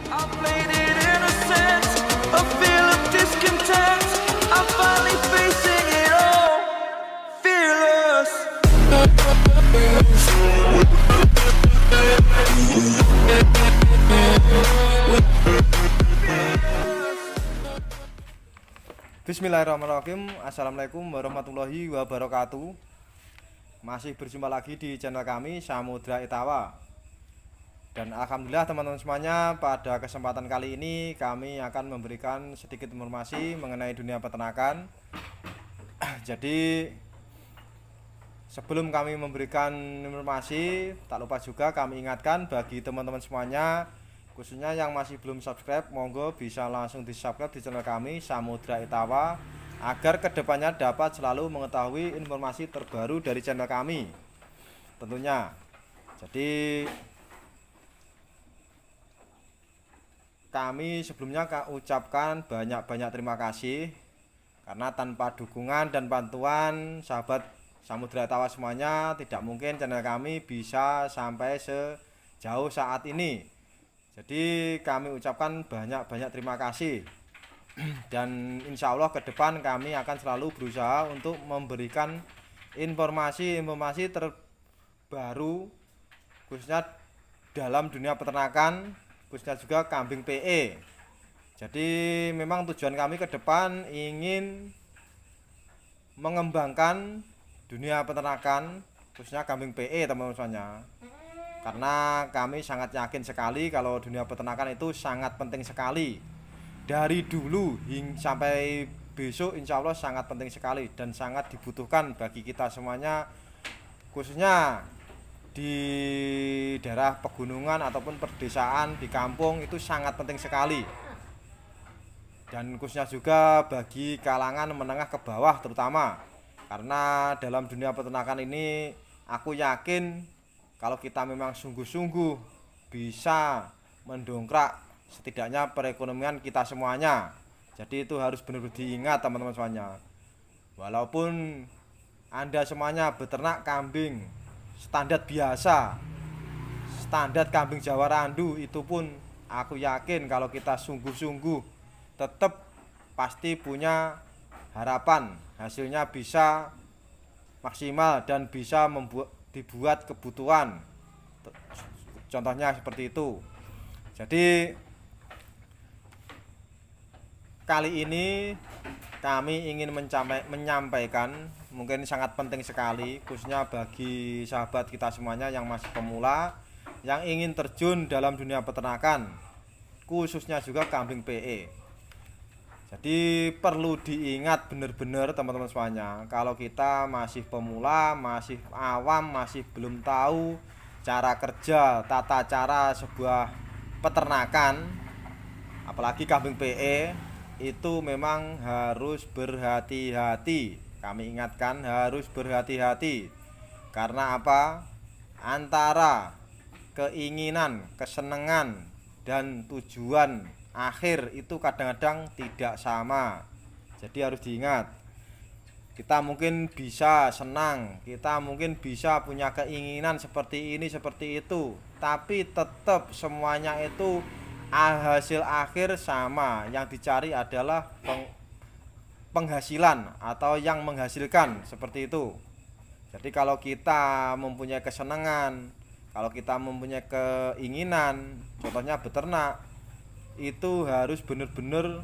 I played it innocent, a feel of discontent. I'm finally facing it all, fearless. Bismillahirrahmanirrahim. Assalamualaikum warahmatullahi wabarakatuh. Masih berjumpa lagi di channel kami Samudra Itawa. Dan alhamdulillah teman-teman semuanya, pada kesempatan kali ini kami akan memberikan sedikit informasi mengenai dunia peternakan. Jadi sebelum kami memberikan informasi, tak lupa juga kami ingatkan bagi teman-teman semuanya, khususnya yang masih belum subscribe, monggo bisa langsung di subscribe di channel kami Samudra Itawa, agar kedepannya dapat selalu mengetahui informasi terbaru dari channel kami tentunya. Jadi kami sebelumnya ucapkan banyak-banyak terima kasih, karena tanpa dukungan dan bantuan sahabat Samudra Itawa semuanya, tidak mungkin channel kami bisa sampai sejauh saat ini. Jadi kami ucapkan banyak-banyak terima kasih. Dan insya Allah ke depan kami akan selalu berusaha untuk memberikan informasi-informasi terbaru, khususnya dalam dunia peternakan, khususnya juga kambing PE. Jadi memang tujuan kami ke depan ingin mengembangkan dunia peternakan, khususnya kambing PE teman-teman semuanya. Karena kami sangat yakin sekali kalau dunia peternakan itu sangat penting sekali. Dari dulu hingga sampai besok insya Allah sangat penting sekali dan sangat dibutuhkan bagi kita semuanya, khususnya di daerah pegunungan ataupun perdesaan, di kampung itu sangat penting sekali. Dan khususnya juga bagi kalangan menengah ke bawah terutama. Karena dalam dunia peternakan ini aku yakin kalau kita memang sungguh-sungguh bisa mendongkrak setidaknya perekonomian kita semuanya. Jadi itu harus benar-benar diingat teman-teman semuanya. Walaupun Anda semuanya beternak kambing standar biasa, standar kambing Jawa Randu, itu pun aku yakin kalau kita sungguh-sungguh tetap pasti punya harapan hasilnya bisa maksimal dan bisa dibuat kebutuhan. Contohnya seperti itu. Jadi kali ini kami ingin menyampaikan, mungkin sangat penting sekali, khususnya bagi sahabat kita semuanya yang masih pemula, yang ingin terjun dalam dunia peternakan, khususnya juga kambing PE. Jadi perlu diingat benar-benar teman-teman semuanya, kalau kita masih pemula, masih awam, masih belum tahu cara kerja, tata cara sebuah peternakan, apalagi kambing PE, itu memang harus berhati-hati. Kami ingatkan harus berhati-hati. Karena apa? Antara keinginan, kesenangan, dan tujuan akhir itu kadang-kadang tidak sama. Jadi harus diingat. Kita mungkin bisa senang, kita mungkin bisa punya keinginan seperti ini, seperti itu, tapi tetap semuanya itu hasil akhir sama. Yang dicari adalah penghasilan atau yang menghasilkan, seperti itu. Jadi kalau kita mempunyai kesenangan, kalau kita mempunyai keinginan, contohnya beternak, itu harus benar-benar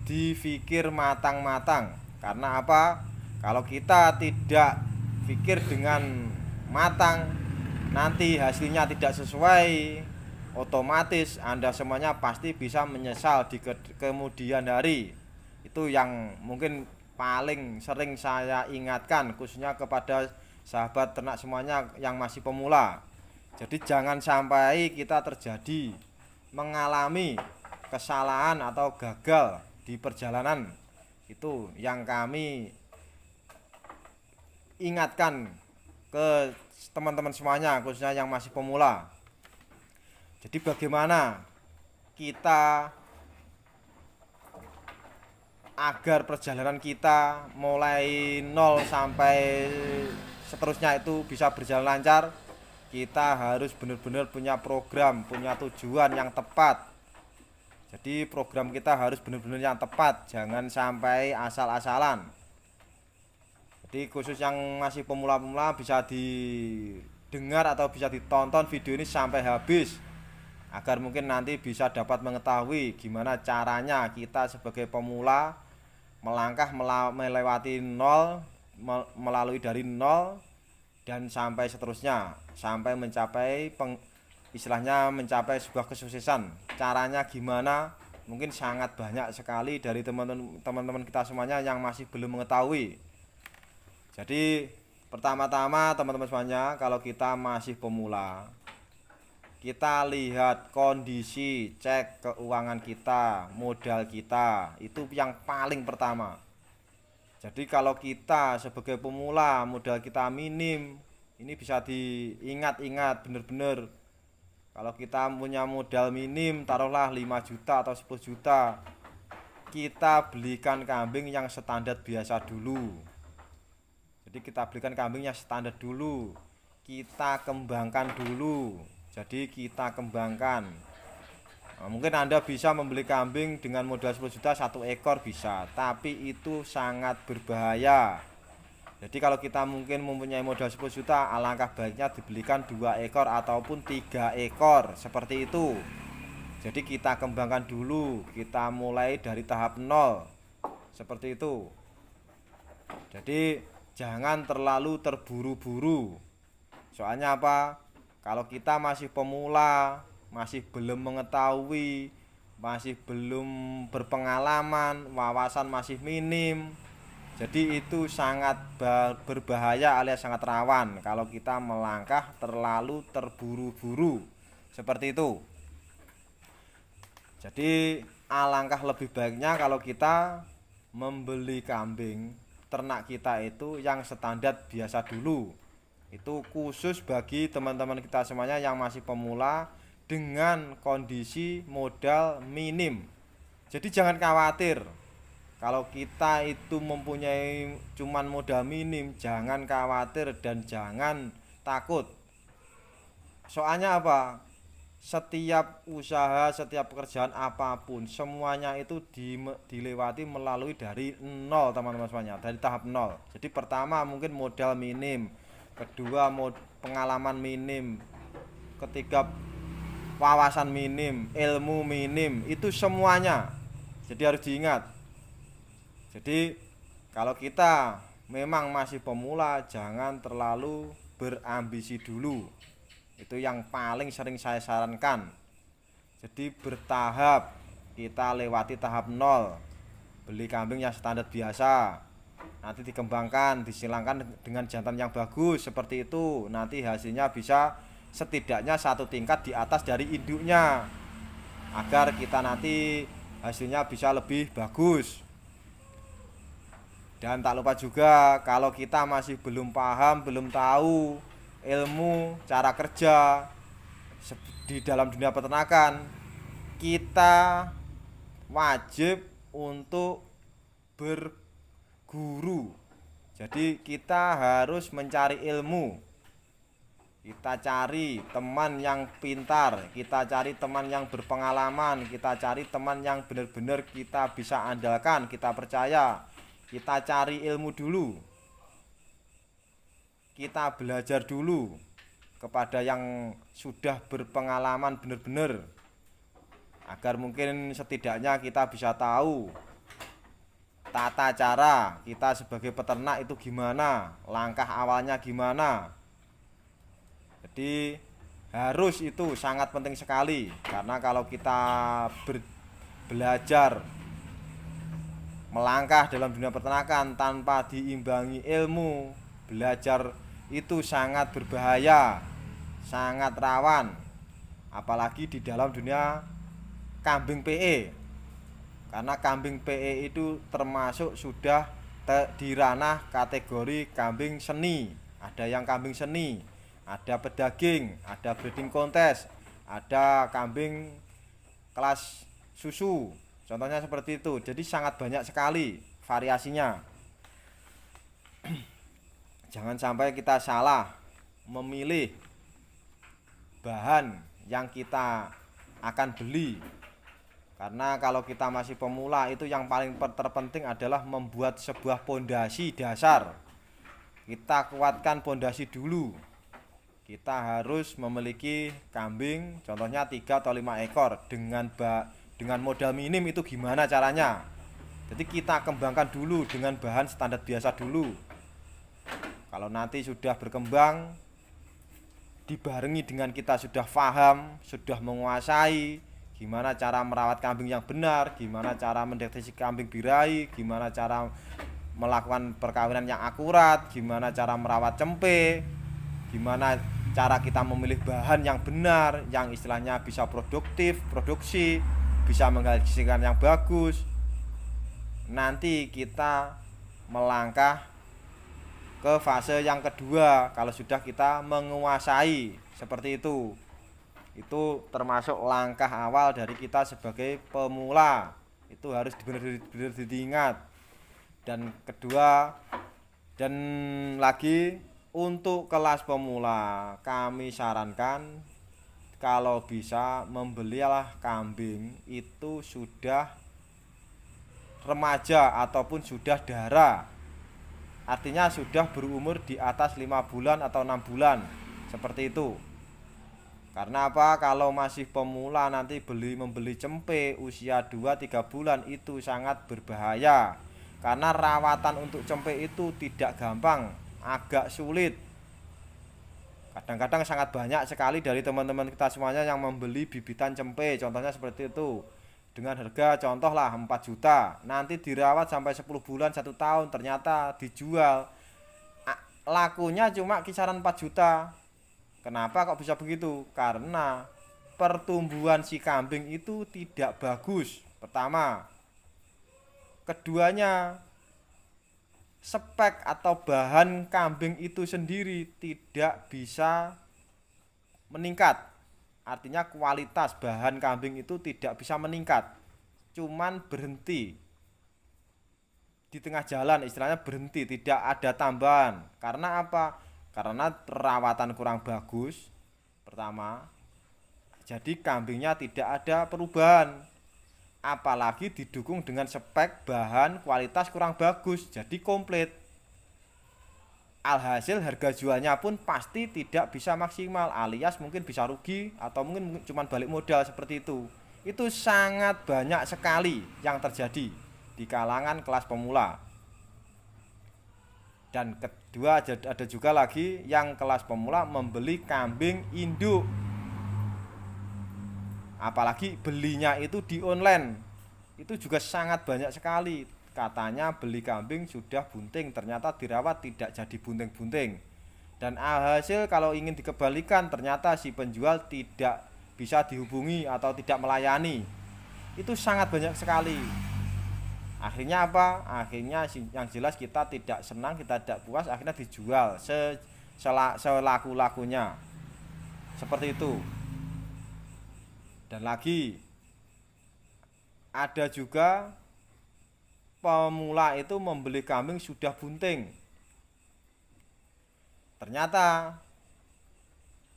dipikir matang-matang. Karena apa? Kalau kita tidak pikir dengan matang, nanti hasilnya tidak sesuai, otomatis Anda semuanya pasti bisa menyesal di kemudian hari. Itu yang mungkin paling sering saya ingatkan, khususnya kepada sahabat ternak semuanya yang masih pemula. Jadi jangan sampai kita terjadi mengalami kesalahan atau gagal di perjalanan. Itu yang kami ingatkan ke teman-teman semuanya, khususnya yang masih pemula. Jadi bagaimana kita agar perjalanan kita mulai nol sampai seterusnya itu bisa berjalan lancar, kita harus benar-benar punya program, punya tujuan yang tepat. Jadi program kita harus benar-benar yang tepat, jangan sampai asal-asalan. Jadi khusus yang masih pemula-pemula bisa didengar atau bisa ditonton video ini sampai habis, agar mungkin nanti bisa dapat mengetahui gimana caranya kita sebagai pemula melangkah melewati nol, melalui dari nol dan sampai seterusnya, sampai mencapai istilahnya mencapai sebuah kesuksesan. Caranya gimana? Mungkin sangat banyak sekali dari teman-teman kita semuanya yang masih belum mengetahui. Jadi pertama-tama teman-teman semuanya, kalau kita masih pemula, kita lihat kondisi, cek keuangan kita, modal kita, itu yang paling pertama. Jadi kalau kita sebagai pemula modal kita minim, ini bisa diingat-ingat benar-benar. Kalau kita punya modal minim, taruhlah 5 juta atau 10 juta, kita belikan kambing yang standar biasa dulu. Jadi kita belikan kambingnya standar dulu, kita kembangkan dulu. Jadi kita kembangkan. Nah, mungkin Anda bisa membeli kambing dengan modal 10 juta 1 ekor bisa, tapi itu sangat berbahaya. Jadi kalau kita mungkin mempunyai modal 10 juta, alangkah baiknya dibelikan 2 ekor ataupun 3 ekor, seperti itu. Jadi kita kembangkan dulu, kita mulai dari tahap nol, seperti itu. Jadi jangan terlalu terburu-buru. Soalnya apa? Kalau kita masih pemula, masih belum mengetahui, masih belum berpengalaman, wawasan masih minim, jadi itu sangat berbahaya alias sangat rawan kalau kita melangkah terlalu terburu-buru, seperti itu. Jadi alangkah lebih baiknya kalau kita membeli kambing ternak kita itu yang standar biasa dulu. Itu khusus bagi teman-teman kita semuanya yang masih pemula dengan kondisi modal minim. Jadi jangan khawatir kalau kita itu mempunyai cuman modal minim, jangan khawatir dan jangan takut. Soalnya apa? Setiap usaha, setiap pekerjaan apapun, semuanya itu dilewati melalui dari nol, teman-teman semuanya, dari tahap nol. Jadi pertama mungkin modal minim, kedua pengalaman minim, ketiga wawasan minim, ilmu minim, itu semuanya. Jadi harus diingat. Jadi kalau kita memang masih pemula, jangan terlalu berambisi dulu. Itu yang paling sering saya sarankan. Jadi bertahap, kita lewati tahap nol, beli kambing yang standar biasa, nanti dikembangkan, disilangkan dengan jantan yang bagus, seperti itu. Nanti hasilnya bisa setidaknya 1 tingkat di atas dari induknya, agar kita nanti hasilnya bisa lebih bagus. Dan tak lupa juga, kalau kita masih belum paham, belum tahu ilmu cara kerja di dalam dunia peternakan, kita wajib untuk berguru. Jadi kita harus mencari ilmu, kita cari teman yang pintar, kita cari teman yang berpengalaman, kita cari teman yang benar-benar kita bisa andalkan, kita percaya. Kita cari ilmu dulu, kita belajar dulu kepada yang sudah berpengalaman benar-benar, agar mungkin setidaknya kita bisa tahu tata cara kita sebagai peternak itu gimana, langkah awalnya gimana. Jadi harus, itu sangat penting sekali, karena kalau kita belajar melangkah dalam dunia peternakan tanpa diimbangi ilmu, belajar itu sangat berbahaya, sangat rawan, apalagi di dalam dunia kambing PE. Karena kambing PE itu termasuk sudah di ranah kategori kambing seni. Ada yang kambing seni, ada pedaging, ada breeding contest, ada kambing kelas susu. Contohnya seperti itu. Jadi sangat banyak sekali variasinya. Jangan sampai kita salah memilih bahan yang kita akan beli. Karena kalau kita masih pemula itu yang paling terpenting adalah membuat sebuah pondasi dasar. Kita kuatkan pondasi dulu. Kita harus memiliki kambing contohnya 3 atau 5 ekor dengan modal minim. Itu gimana caranya? Jadi kita kembangkan dulu dengan bahan standar biasa dulu. Kalau nanti sudah berkembang, dibarengi dengan kita sudah paham, sudah menguasai gimana cara merawat kambing yang benar, gimana cara mendeteksi kambing birahi, gimana cara melakukan perkawinan yang akurat, gimana cara merawat cempe, gimana cara kita memilih bahan yang benar, yang istilahnya bisa produktif, produksi, bisa menghasilkan yang bagus. Nanti kita melangkah ke fase yang kedua kalau sudah kita menguasai seperti itu. Itu termasuk langkah awal dari kita sebagai pemula. Itu harus benar-benar diingat. Dan kedua, dan lagi untuk kelas pemula kami sarankan kalau bisa membelilah kambing itu sudah remaja ataupun sudah dara. Artinya sudah berumur di atas 5 bulan atau 6 bulan. Seperti itu. Karena apa? Kalau masih pemula nanti membeli cempe usia 2-3 bulan itu sangat berbahaya. Karena rawatan untuk cempe itu tidak gampang, agak sulit. Kadang-kadang sangat banyak sekali dari teman-teman kita semuanya yang membeli bibitan cempe, contohnya seperti itu. Dengan harga contohlah 4 juta, nanti dirawat sampai 10 bulan 1 tahun, ternyata dijual lakunya cuma kisaran 4 juta. Kenapa kok bisa begitu? Karena pertumbuhan si kambing itu tidak bagus. Pertama. Keduanya, spek atau bahan kambing itu sendiri tidak bisa meningkat. Artinya kualitas bahan kambing itu tidak bisa meningkat. Cuman berhenti. Di tengah jalan istilahnya berhenti, tidak ada tambahan. Karena apa? Karena perawatan kurang bagus. Pertama, jadi kambingnya tidak ada perubahan. Apalagi didukung dengan spek bahan kualitas kurang bagus, jadi komplit. Alhasil harga jualnya pun pasti tidak bisa maksimal, alias mungkin bisa rugi atau mungkin cuma balik modal seperti itu. Itu sangat banyak sekali yang terjadi di kalangan kelas pemula. Dan kedua, ada juga lagi yang kelas pemula membeli kambing induk. Apalagi belinya itu di online. Itu juga sangat banyak sekali. Katanya beli kambing sudah bunting, ternyata dirawat tidak jadi bunting-bunting. Dan hasil kalau ingin dikembalikan ternyata si penjual tidak bisa dihubungi atau tidak melayani. Itu sangat banyak sekali. Akhirnya apa? Akhirnya yang jelas kita tidak senang, kita tidak puas, akhirnya dijual selaku-lakunya. Seperti itu. Dan lagi ada juga pemula itu membeli kambing sudah bunting. Ternyata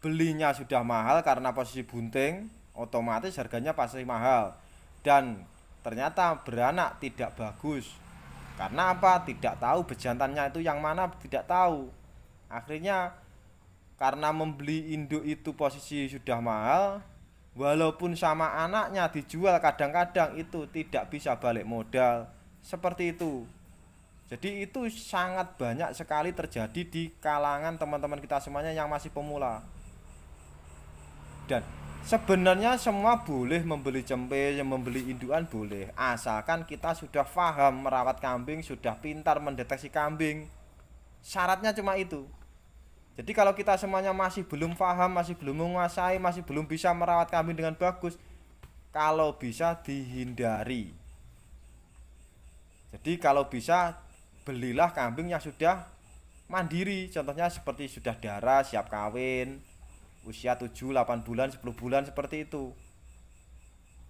belinya sudah mahal karena posisi bunting, otomatis harganya pasti mahal. Dan ternyata beranak tidak bagus. Karena apa? Tidak tahu bejantannya itu yang mana, tidak tahu. Akhirnya karena membeli induk itu posisi sudah mahal, walaupun sama anaknya dijual kadang-kadang itu tidak bisa balik modal. Seperti itu. Jadi itu sangat banyak sekali terjadi di kalangan teman-teman kita semuanya yang masih pemula. Dan sebenarnya semua boleh membeli cempe, membeli indukan boleh, asalkan kita sudah paham merawat kambing, sudah pintar mendeteksi kambing. Syaratnya cuma itu. Jadi kalau kita semuanya masih belum paham, masih belum menguasai, masih belum bisa merawat kambing dengan bagus, kalau bisa dihindari. Jadi kalau bisa belilah kambing yang sudah mandiri, contohnya seperti sudah dara, siap kawin, usia 7-8 bulan, 10 bulan seperti itu.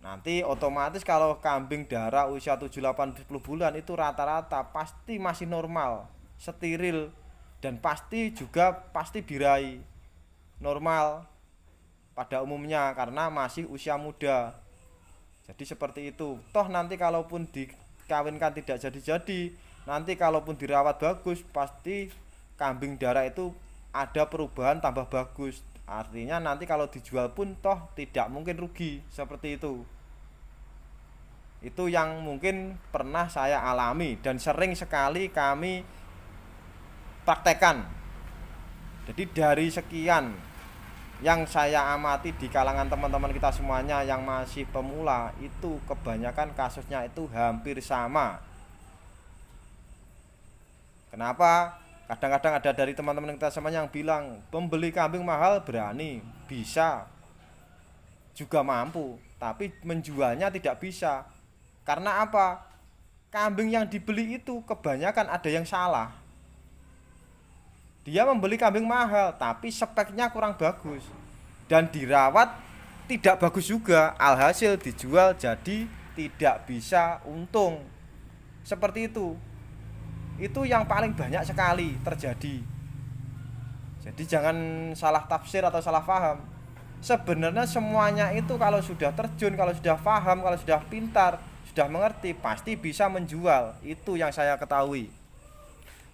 Nanti otomatis kalau kambing dara usia 7-8-10 bulan itu rata-rata pasti masih normal, steril, dan pasti birahi normal pada umumnya karena masih usia muda. Jadi seperti itu. Toh nanti kalaupun dikawinkan tidak jadi-jadi, nanti kalaupun dirawat bagus, pasti kambing darah itu ada perubahan tambah bagus. Artinya nanti kalau dijual pun toh tidak mungkin rugi, seperti itu. Itu yang mungkin pernah saya alami dan sering sekali kami praktekkan. Jadi dari sekian yang saya amati di kalangan teman-teman kita semuanya yang masih pemula, itu kebanyakan kasusnya itu hampir sama. Kenapa? Kadang-kadang ada dari teman-teman kita semuanya yang bilang pembeli kambing mahal berani, bisa, juga mampu, tapi menjualnya tidak bisa. Karena apa? Kambing yang dibeli itu kebanyakan ada yang salah. Dia membeli kambing mahal tapi speknya kurang bagus dan dirawat tidak bagus juga, alhasil dijual jadi tidak bisa untung. Seperti itu. Itu yang paling banyak sekali terjadi. Jadi jangan salah tafsir atau salah paham. Sebenarnya semuanya itu kalau sudah terjun, kalau sudah paham, kalau sudah pintar, sudah mengerti, pasti bisa menjual. Itu yang saya ketahui.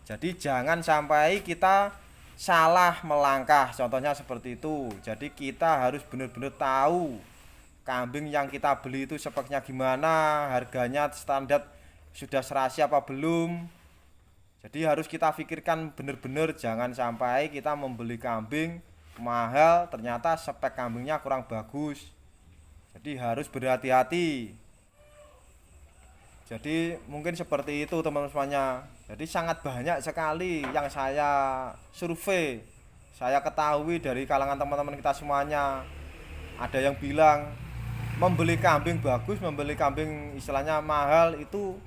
Jadi jangan sampai kita salah melangkah, contohnya seperti itu. Jadi kita harus benar-benar tahu kambing yang kita beli itu speknya gimana, harganya standar sudah serasi apa belum. Jadi harus kita pikirkan benar-benar, jangan sampai kita membeli kambing mahal ternyata spek kambingnya kurang bagus. Jadi harus berhati-hati. Jadi mungkin seperti itu teman-teman semuanya. Jadi sangat banyak sekali yang saya survei, saya ketahui dari kalangan teman-teman kita semuanya. Ada yang bilang membeli kambing bagus, membeli kambing istilahnya mahal itu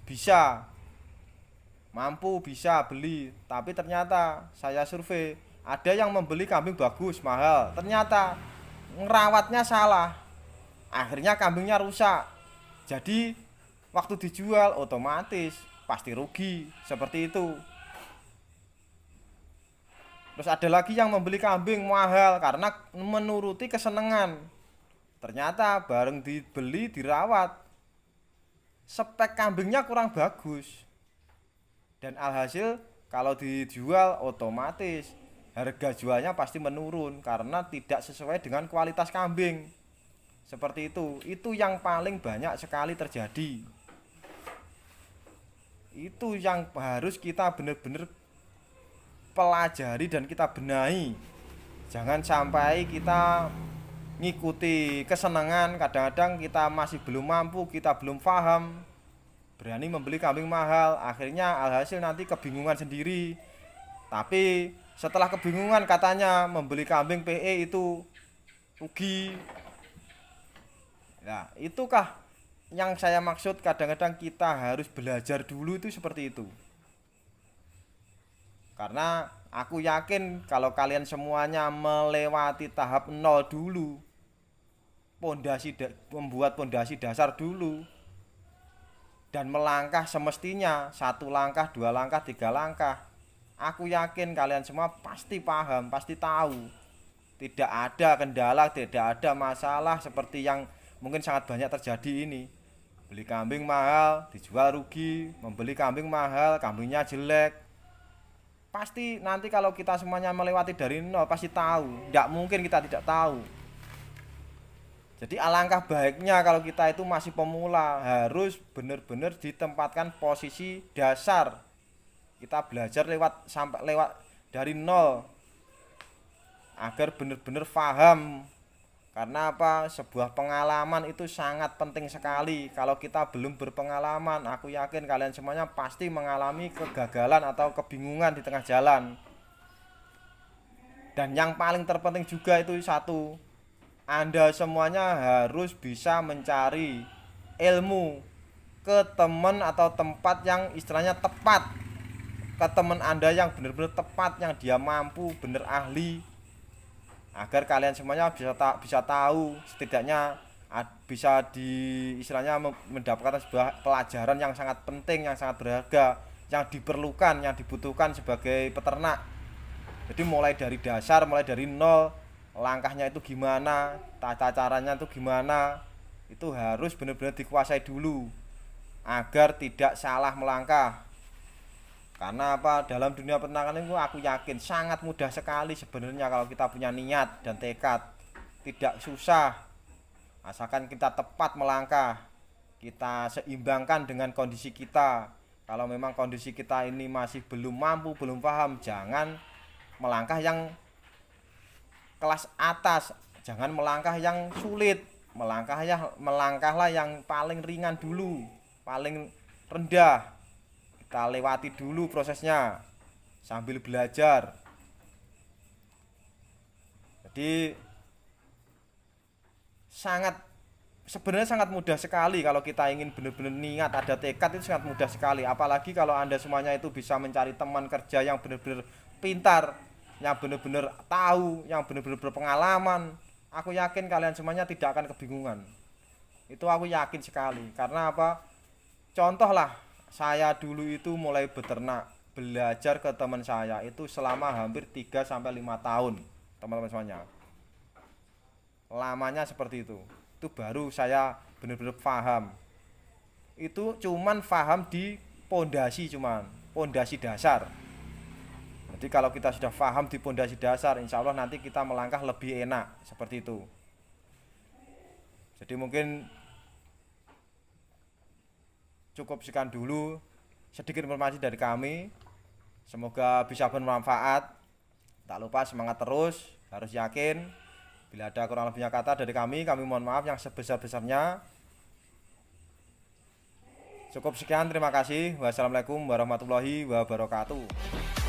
bisa, mampu, bisa beli. Tapi ternyata saya survei, ada yang membeli kambing bagus, mahal, ternyata ngerawatnya salah, akhirnya kambingnya rusak. Jadi waktu dijual otomatis pasti rugi, seperti itu. Terus ada lagi yang membeli kambing mahal karena menuruti kesenangan. Ternyata bareng dibeli dirawat, spek kambingnya kurang bagus. Dan alhasil kalau dijual otomatis harga jualnya pasti menurun karena tidak sesuai dengan kualitas kambing. Seperti itu. Itu yang paling banyak sekali terjadi. Itu yang harus kita benar-benar pelajari dan kita benahi. Jangan sampai kita ngikuti kesenangan, kadang-kadang kita masih belum mampu, kita belum paham, berani membeli kambing mahal, akhirnya alhasil nanti kebingungan sendiri. Tapi setelah kebingungan katanya membeli kambing PE itu rugi. Nah, itukah yang saya maksud, kadang-kadang kita harus belajar dulu itu seperti itu. Karena aku yakin kalau kalian semuanya melewati tahap nol dulu, membuat pondasi dasar dulu, dan melangkah semestinya 1 langkah, 2 langkah, 3 langkah, aku yakin kalian semua pasti paham, pasti tahu. Tidak ada kendala, tidak ada masalah seperti yang mungkin sangat banyak terjadi ini. Beli kambing mahal, dijual rugi, membeli kambing mahal, kambingnya jelek. Pasti nanti kalau kita semuanya melewati dari nol pasti tahu, tidak mungkin kita tidak tahu. Jadi alangkah baiknya kalau kita itu masih pemula, harus benar-benar ditempatkan posisi dasar. Kita belajar lewat dari nol agar benar-benar paham. Karena apa? Sebuah pengalaman itu sangat penting sekali. Kalau kita belum berpengalaman, aku yakin kalian semuanya pasti mengalami kegagalan atau kebingungan di tengah jalan. Dan yang paling terpenting juga itu satu, Anda semuanya harus bisa mencari ilmu ke teman atau tempat yang istilahnya tepat. Ke teman Anda yang benar-benar tepat, yang dia mampu, benar ahli, agar kalian semuanya bisa tahu, setidaknya bisa istilahnya mendapatkan sebuah pelajaran yang sangat penting, yang sangat berharga, yang diperlukan, yang dibutuhkan sebagai peternak. Jadi mulai dari dasar, mulai dari nol, langkahnya itu gimana, tata caranya itu gimana, itu harus benar-benar dikuasai dulu agar tidak salah melangkah. Karena apa? Dalam dunia peternakan itu aku yakin sangat mudah sekali sebenarnya kalau kita punya niat dan tekad. Tidak susah, asalkan kita tepat melangkah, kita seimbangkan dengan kondisi kita. Kalau memang kondisi kita ini masih belum mampu, belum paham, jangan melangkah yang kelas atas, jangan melangkah yang sulit. Melangkahlah yang paling ringan dulu, paling rendah. Kita lewati dulu prosesnya sambil belajar. Jadi sebenarnya sangat mudah sekali kalau kita ingin benar-benar niat, ada tekad, itu sangat mudah sekali. Apalagi kalau Anda semuanya itu bisa mencari teman kerja yang benar-benar pintar, yang benar-benar tahu, yang benar-benar berpengalaman. Aku yakin kalian semuanya tidak akan kebingungan. Itu aku yakin sekali. Karena apa? Contohlah, saya dulu itu mulai beternak, belajar ke teman saya itu selama hampir 3-5 tahun, teman-teman semuanya. Lamanya seperti itu baru saya benar-benar paham. Itu cuman paham di pondasi dasar. Jadi kalau kita sudah paham di pondasi dasar, insya Allah nanti kita melangkah lebih enak, seperti itu. Jadi mungkin cukup sekian dulu sedikit informasi dari kami. Semoga bisa bermanfaat. Tak lupa semangat terus, harus yakin. Bila ada kurang lebihnya kata dari kami mohon maaf yang sebesar-besarnya. Cukup sekian, terima kasih. Wassalamualaikum warahmatullahi wabarakatuh.